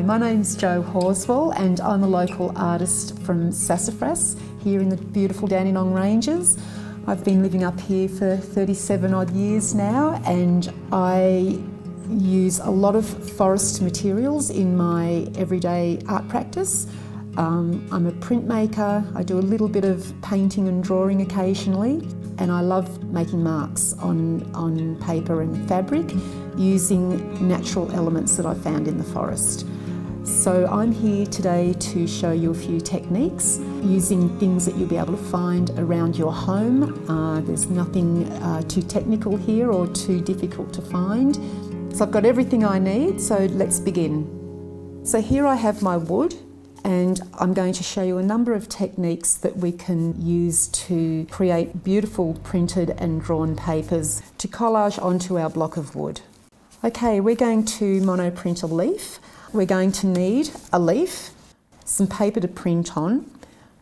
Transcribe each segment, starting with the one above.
Hi, my name's Jo Horswill and I'm a local artist from Sassafras here in the beautiful Dandenong Ranges. I've been living up here for 37 odd years now, and I use a lot of forest materials in my everyday art practice. I'm a printmaker, I do a little bit of painting and drawing occasionally, and I love making marks on paper and fabric using natural elements that I found in the forest. So I'm here today to show you a few techniques using things that you'll be able to find around your home. There's nothing too technical here or too difficult to find. So I've got everything I need, so let's begin. So here I have my wood, and I'm going to show you a number of techniques that we can use to create beautiful printed and drawn papers to collage onto our block of wood. Okay, we're going to monoprint a leaf. We're going to need a leaf, some paper to print on.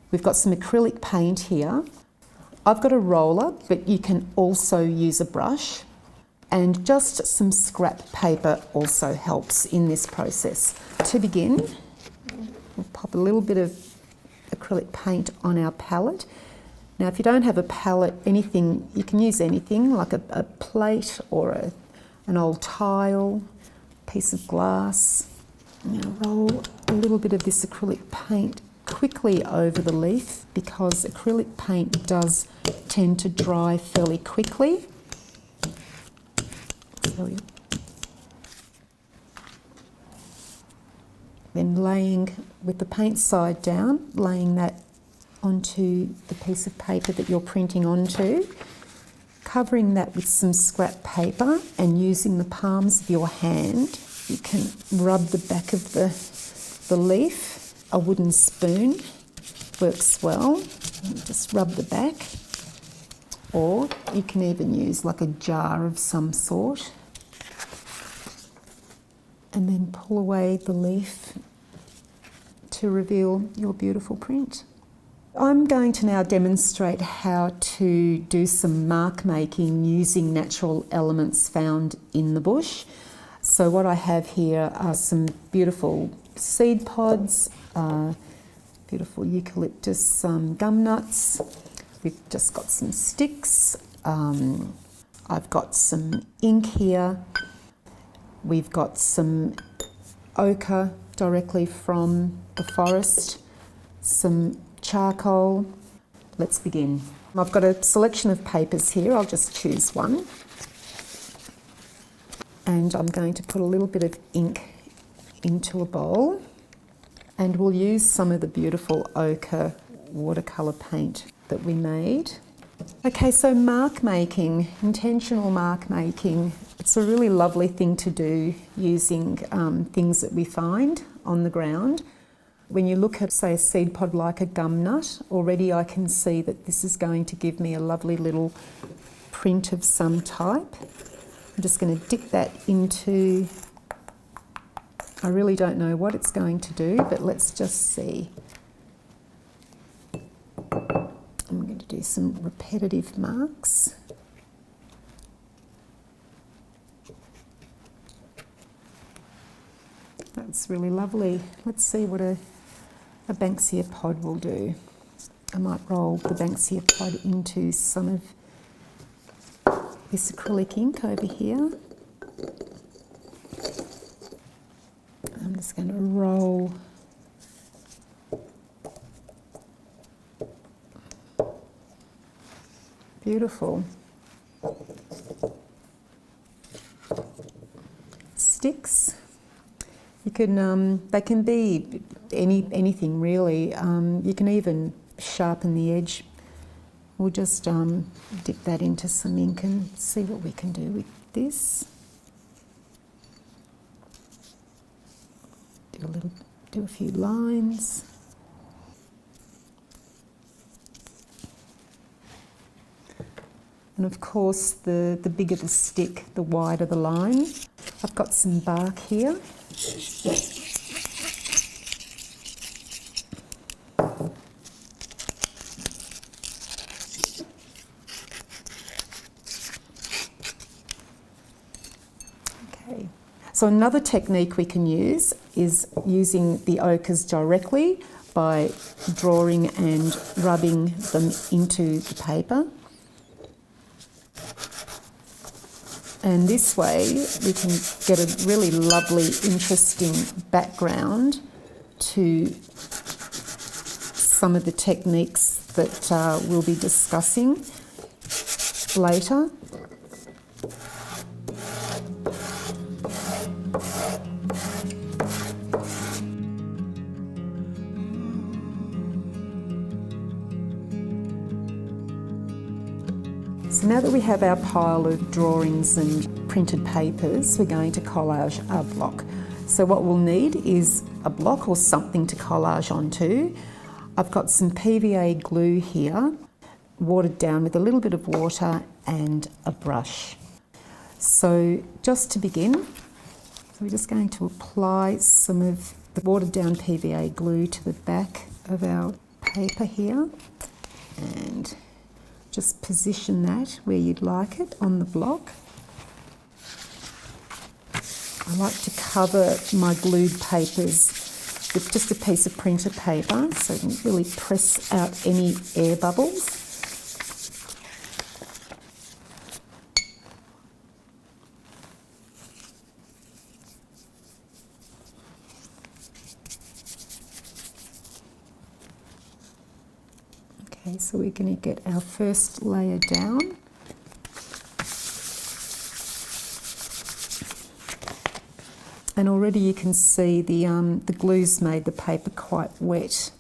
We've got some acrylic paint here. I've got a roller, but you can also use a brush. And just some scrap paper also helps in this process. To begin, we'll pop a little bit of acrylic paint on our palette. Now, if you don't have a palette, anything, you can use anything like a plate or an old tile, piece of glass. I'm going to roll a little bit of this acrylic paint quickly over the leaf because acrylic paint does tend to dry fairly quickly. Then laying with the paint side down, laying that onto the piece of paper that you're printing onto, covering that with some scrap paper and using the palms of your hand. You can rub the back of the leaf. A wooden spoon works well. Just rub the back. Or you can even use like a jar of some sort. And then pull away the leaf to reveal your beautiful print. I'm going to now demonstrate how to do some mark making using natural elements found in the bush. So what I have here are some beautiful seed pods, beautiful eucalyptus gum nuts. We've just got some sticks. I've got some ink here. We've got some ochre directly from the forest, some charcoal. Let's begin. I've got a selection of papers here. I'll just choose one. And I'm going to put a little bit of ink into a bowl. And we'll use some of the beautiful ochre watercolour paint that we made. Okay, so mark making, intentional mark making, it's a really lovely thing to do using things that we find on the ground. When you look at, say, a seed pod like a gum nut, already I can see that this is going to give me a lovely little print of some type. I'm just going to dip that into, I really don't know what it's going to do, but let's just see. I'm going to do some repetitive marks. That's really lovely. Let's see what a Banksia pod will do. I might roll the Banksia pod into some of this acrylic ink over here. I'm just going to roll beautiful. Sticks. You can, they can be anything really. You can even sharpen the edge. We'll just dip that into some ink and see what we can do with this. Do a few lines. And of course, the bigger the stick, the wider the line. I've got some bark here. Okay, So another technique we can use is using the ochres directly by drawing and rubbing them into the paper. And this way we can get a really lovely, interesting background to some of the techniques that we'll be discussing later. So now that we have our pile of drawings and printed papers, we're going to collage our block. So what we'll need is a block or something to collage onto. I've got some PVA glue here, watered down with a little bit of water and a brush. So just to begin, so we're just going to apply some of the watered down PVA glue to the back of our paper here and just position that where you'd like it on the block. I like to cover my glued papers with just a piece of printer paper so you can really press out any air bubbles. Okay, so we're going to get our first layer down. And already you can see the glue's made the paper quite wet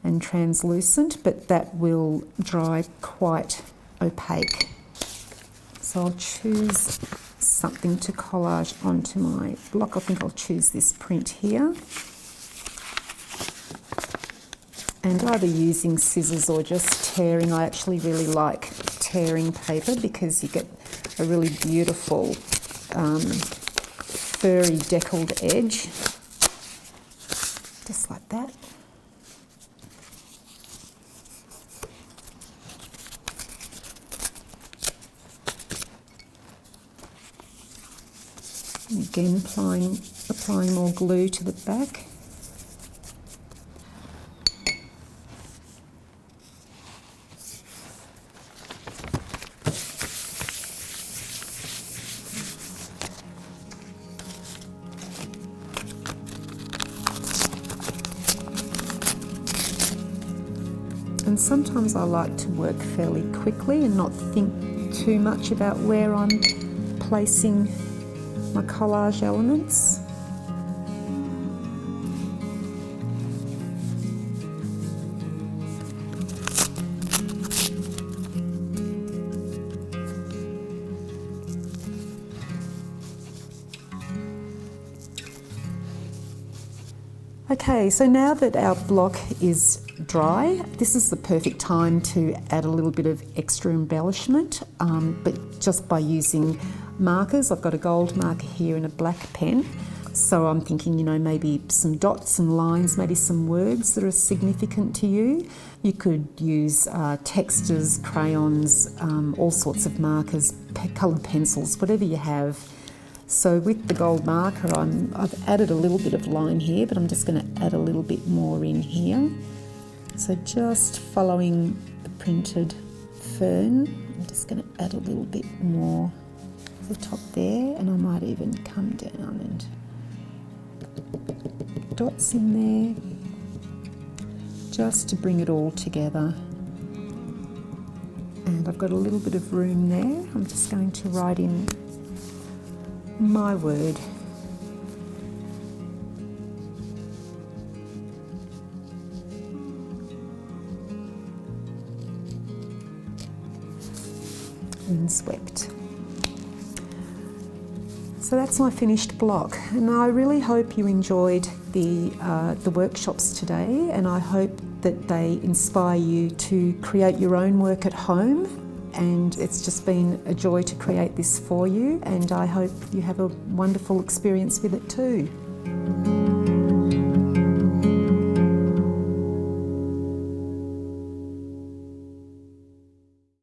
and translucent, but that will dry quite opaque. So I'll choose something to collage onto my block. I think I'll choose this print here. And either using scissors or just tearing. I actually really like tearing paper because you get a really beautiful furry deckled edge, just like that. And again, applying more glue to the back. And sometimes I like to work fairly quickly and not think too much about where I'm placing my collage elements. Okay, so now that our block is dry, this is the perfect time to add a little bit of extra embellishment, but just by using markers. I've got a gold marker here and a black pen. So I'm thinking, maybe some dots and lines, maybe some words that are significant to you. You could use textures, crayons, all sorts of markers, coloured pencils, whatever you have. So with the gold marker, I've added a little bit of line here, but I'm just going to add a little bit more in here. So just following the printed fern, I'm just going to add a little bit more at the top there, and I might even come down and dots in there, just to bring it all together. And I've got a little bit of room there. I'm just going to write in my word. Windswept. So that's my finished block, and I really hope you enjoyed the workshops today, and I hope that they inspire you to create your own work at home. And it's just been a joy to create this for you, and I hope you have a wonderful experience with it too.